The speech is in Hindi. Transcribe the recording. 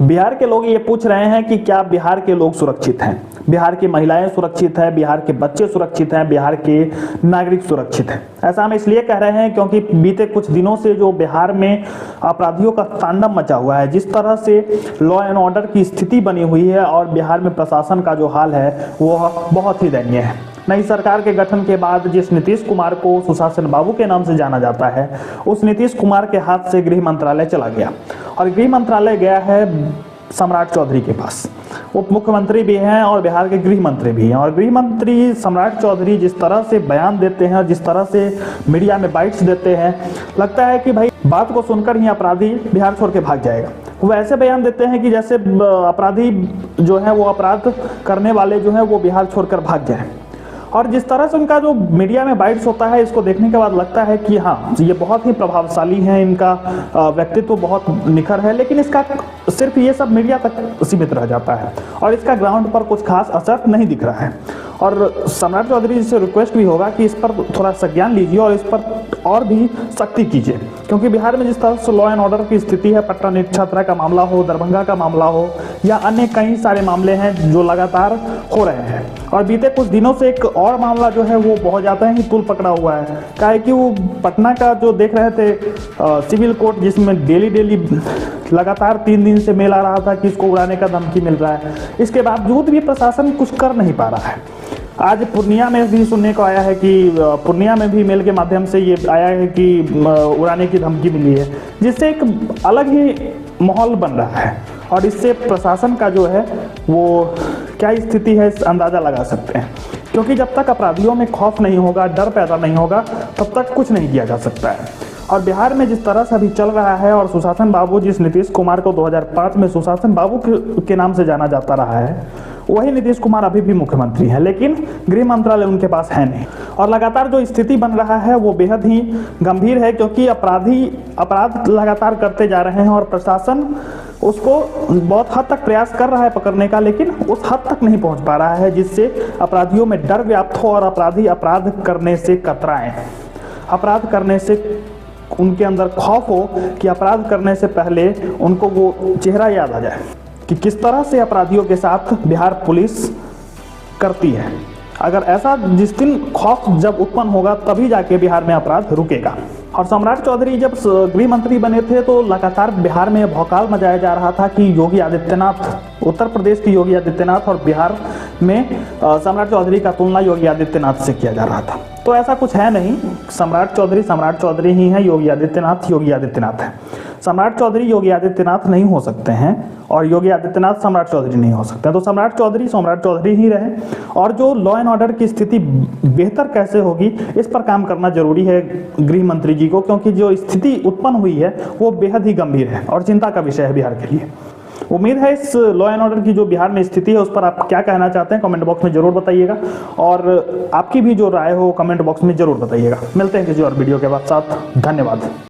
बिहार के लोग ये पूछ रहे हैं कि क्या बिहार के लोग सुरक्षित हैं, बिहार की महिलाएं सुरक्षित हैं, बिहार के बच्चे सुरक्षित हैं, बिहार के नागरिक सुरक्षित हैं। ऐसा हम इसलिए कह रहे हैं क्योंकि बीते कुछ दिनों से जो बिहार में अपराधियों का तांडव मचा हुआ है, जिस तरह से लॉ एंड ऑर्डर की स्थिति बनी हुई है और बिहार में प्रशासन का जो हाल है वो बहुत ही दयनीय है। नई सरकार के गठन के बाद जिस नीतीश कुमार को सुशासन बाबू के नाम से जाना जाता है, उस नीतीश कुमार के हाथ से गृह मंत्रालय चला गया और गृह मंत्रालय गया है सम्राट चौधरी के पास। उप मुख्यमंत्री भी हैं और बिहार के गृह मंत्री भी हैं, और गृह मंत्री सम्राट चौधरी जिस तरह से बयान देते हैं, जिस तरह से मीडिया में बाइट्स देते हैं, लगता है कि भाई बात को सुनकर ही अपराधी बिहार छोड़ के भाग जाएगा। वो ऐसे बयान देते हैं कि जैसे अपराधी जो है वो अपराध करने वाले जो है वो बिहार छोड़कर भाग जाए। और जिस तरह से उनका जो मीडिया में बाइट्स होता है, इसको देखने के बाद लगता है कि हाँ, ये बहुत ही प्रभावशाली है, इनका व्यक्तित्व बहुत निखर है, लेकिन इसका सिर्फ ये सब मीडिया तक सीमित रह जाता है और इसका ग्राउंड पर कुछ खास असर नहीं दिख रहा है। और सम्राट चौधरी जी से रिक्वेस्ट भी होगा कि इस पर थोड़ा संज्ञान लीजिए और इस पर और भी सख्ती कीजिए, क्योंकि बिहार में जिस तरह से लॉ एंड ऑर्डर की स्थिति है, पटना नीट छात्रा का मामला हो, दरभंगा का मामला हो या अन्य कई सारे मामले हैं जो लगातार हो रहे हैं। और बीते कुछ दिनों से एक और मामला जो है वो बहुत ज़्यादा ही तूल पकड़ा हुआ है। क्या है कि वो पटना का जो देख रहे थे सिविल कोर्ट, जिसमें डेली लगातार 3 दिन से मेल आ रहा था कि इसको उड़ाने का धमकी मिल रहा है, इसके बावजूद भी प्रशासन कुछ कर नहीं पा रहा है। आज पूर्णिया में भी सुनने को आया है कि पूर्णिया में भी मेल के माध्यम से ये आया है कि उड़ाने की धमकी मिली है, जिससे एक अलग ही माहौल बन रहा है और इससे प्रशासन का जो है वो क्या स्थिति है इस अंदाज़ा लगा सकते हैं। क्योंकि जब तक अपराधियों में खौफ नहीं होगा, डर पैदा नहीं होगा, तब तक कुछ नहीं किया जा सकता है। और बिहार में जिस तरह से अभी चल रहा है, और सुशासन बाबू, जिस नीतीश कुमार को 2005 में सुशासन बाबू के नाम से जाना जाता रहा है, वही नीतीश कुमार अभी भी मुख्यमंत्री हैं, लेकिन गृह मंत्रालय उनके पास है नहीं। और लगातार जो स्थिति बन रहा है वो बेहद ही गंभीर है, क्योंकि अपराधी अपराध लगातार करते जा रहे हैं और प्रशासन उसको बहुत हद तक प्रयास कर रहा है पकड़ने का, लेकिन उस हद तक नहीं पहुंच पा रहा है जिससे अपराधियों में डर व्याप्त हो और अपराधी अपराध करने से कतराएं, अपराध करने से उनके अंदर खौफ हो कि अपराध करने से पहले उनको वो चेहरा याद आ जाए कि किस तरह से अपराधियों के साथ बिहार पुलिस करती है। अगर ऐसा जिस दिन खौफ जब उत्पन्न होगा तभी जाके बिहार में अपराध रुकेगा। और सम्राट चौधरी जब गृह मंत्री बने थे तो लगातार बिहार में भौकाल मचाया जा रहा था कि योगी आदित्यनाथ, उत्तर प्रदेश के योगी आदित्यनाथ और बिहार में सम्राट चौधरी का तुलना योगी आदित्यनाथ से किया जा रहा था। तो ऐसा कुछ है नहीं, सम्राट चौधरी ही है, योगी आदित्यनाथ है। सम्राट चौधरी योगी आदित्यनाथ नहीं हो सकते हैं और योगी आदित्यनाथ सम्राट चौधरी नहीं हो सकते हैं। तो सम्राट चौधरी ही रहे। और जो लॉ एंड ऑर्डर की स्थिति बेहतर कैसे होगी, इस पर काम करना जरूरी है गृह मंत्री जी को, क्योंकि जो स्थिति उत्पन्न हुई है वो बेहद ही गंभीर है और चिंता का विषय है बिहार के लिए। उम्मीद है इस लॉ एंड ऑर्डर की जो बिहार में स्थिति है उस पर आप क्या कहना चाहते हैं कमेंट बॉक्स में जरूर बताइएगा, और आपकी भी जो राय हो कमेंट बॉक्स में जरूर बताइएगा। मिलते हैं किसी और वीडियो के बाद, धन्यवाद।